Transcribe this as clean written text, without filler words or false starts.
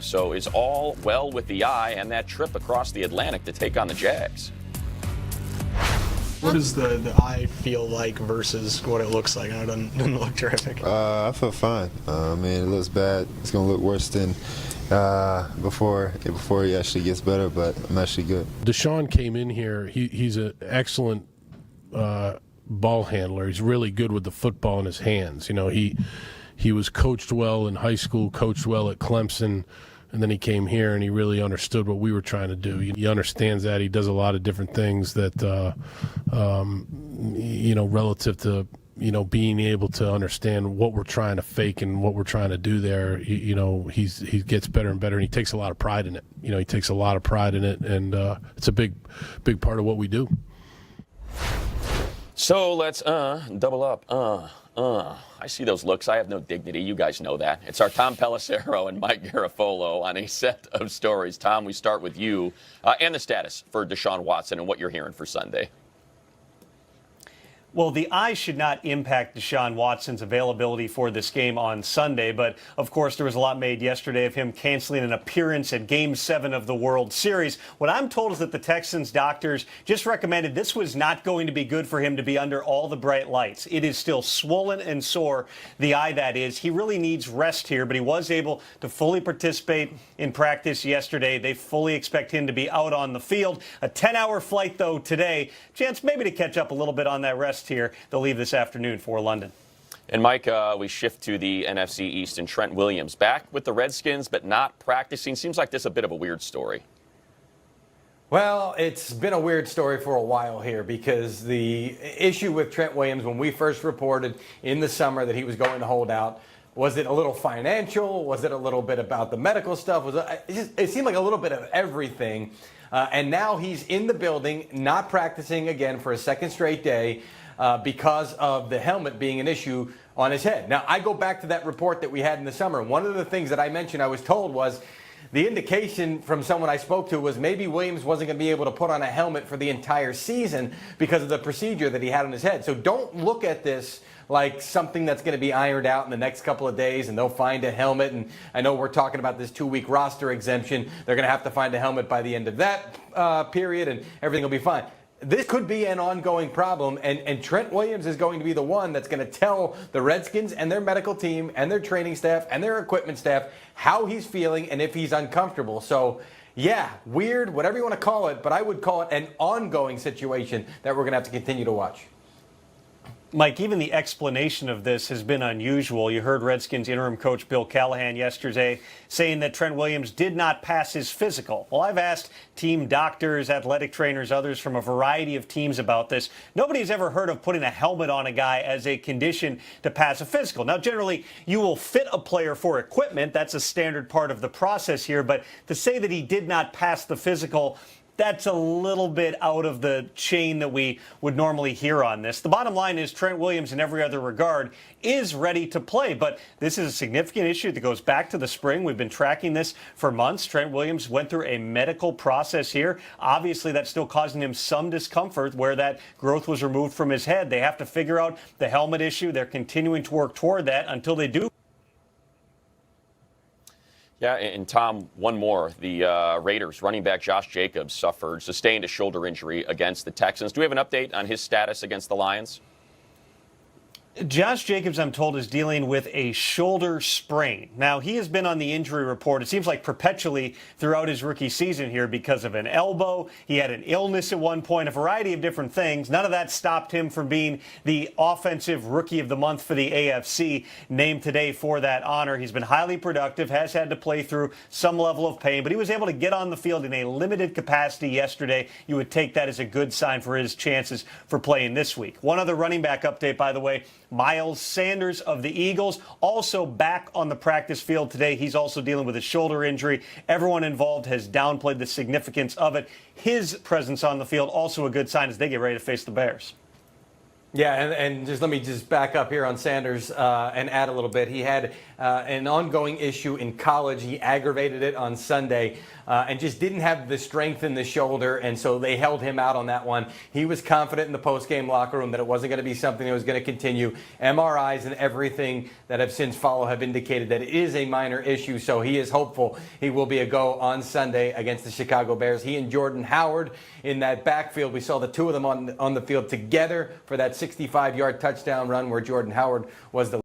So is all well with the eye and that trip across the Atlantic to take on the Jags? What does the eye feel like versus what it looks like? I know it doesn't look terrific. I feel fine. I mean, it looks bad. It's going to look worse than before he actually gets better, but I'm actually good. Deshaun came in here. He's an excellent ball handler. He's really good with the football in his hands. You know, he was coached well in high school, coached well at Clemson, and then he came here and he really understood what we were trying to do. He understands that. He does a lot of different things that, relative to, being able to understand what we're trying to fake and what we're trying to do there. He gets better and better, and he takes a lot of pride in it. He takes a lot of pride in it, and it's a big part of what we do. So let's double up. I see those looks. I have no dignity. You guys know that. It's our Tom Pelissero and Mike Garafolo on a set of stories. Tom, we start with you and the status for Deshaun Watson and what you're hearing for Sunday. Well, the eye should not impact Deshaun Watson's availability for this game on Sunday. But, of course, there was a lot made yesterday of him canceling an appearance at Game 7 of the World Series. What I'm told is that the Texans doctors just recommended this was not going to be good for him to be under all the bright lights. It is still swollen and sore, the eye that is. He really needs rest here, but he was able to fully participate in practice yesterday. They fully expect him to be out on the field. A 10-hour flight, though, today. Chance maybe to catch up a little bit on that rest here. They'll leave this afternoon for London. And, Mike, we shift to the NFC East, and Trent Williams back with the Redskins but not practicing. Seems like this is a bit of a weird story. Well, it's been a weird story for a while here because the issue with Trent Williams, when we first reported in the summer that he was going to hold out, was it a little financial? Was it a little bit about the medical stuff? It seemed like a little bit of everything. And now he's in the building, not practicing again for a second straight day. Because of the helmet being an issue on his head. Now, I go back to that report that we had in the summer. One of the things that I mentioned, I was told, was the indication from someone I spoke to was maybe Williams wasn't going to be able to put on a helmet for the entire season because of the procedure that he had on his head. So don't look at this like something that's going to be ironed out in the next couple of days and they'll find a helmet. And I know we're talking about this 2-week roster exemption. They're going to have to find a helmet by the end of that period and everything will be fine. This could be an ongoing problem, and Trent Williams is going to be the one that's going to tell the Redskins and their medical team and their training staff and their equipment staff how he's feeling and if he's uncomfortable. So, yeah, weird, whatever you want to call it, but I would call it an ongoing situation that we're going to have to continue to watch. Mike, even the explanation of this has been unusual. You heard Redskins interim coach Bill Callahan yesterday saying that Trent Williams did not pass his physical. Well, I've asked team doctors, athletic trainers, others from a variety of teams about this. Nobody's ever heard of putting a helmet on a guy as a condition to pass a physical. Now, generally, you will fit a player for equipment. That's a standard part of the process here. But to say that he did not pass the physical, that's a little bit out of the chain that we would normally hear on this. The bottom line is Trent Williams, in every other regard, is ready to play. But this is a significant issue that goes back to the spring. We've been tracking this for months. Trent Williams went through a medical process here. Obviously, that's still causing him some discomfort where that growth was removed from his head. They have to figure out the helmet issue. They're continuing to work toward that until they do. Yeah, and Tom, one more. The Raiders running back Josh Jacobs sustained a shoulder injury against the Texans. Do we have an update on his status against the Lions? Josh Jacobs, I'm told, is dealing with a shoulder sprain. Now, he has been on the injury report, it seems like perpetually throughout his rookie season here because of an elbow. He had an illness at one point, a variety of different things. None of that stopped him from being the offensive rookie of the month for the AFC, named today for that honor. He's been highly productive, has had to play through some level of pain, but he was able to get on the field in a limited capacity yesterday. You would take that as a good sign for his chances for playing this week. One other running back update, by the way. Miles Sanders of the Eagles also back on the practice field today. He's also dealing with a shoulder injury. Everyone involved has downplayed the significance of it. His presence on the field also a good sign as they get ready to face the Bears. Yeah, and just let me just back up here on Sanders and add a little bit. He had an ongoing issue in college. He aggravated it on Sunday and just didn't have the strength in the shoulder, and so they held him out on that one. He was confident in the post-game locker room that it wasn't going to be something that was going to continue. MRIs and everything that have since followed have indicated that it is a minor issue, so he is hopeful he will be a go on Sunday against the Chicago Bears. He and Jordan Howard in that backfield. We saw the two of them on the field together for that 65-yard touchdown run where Jordan Howard was the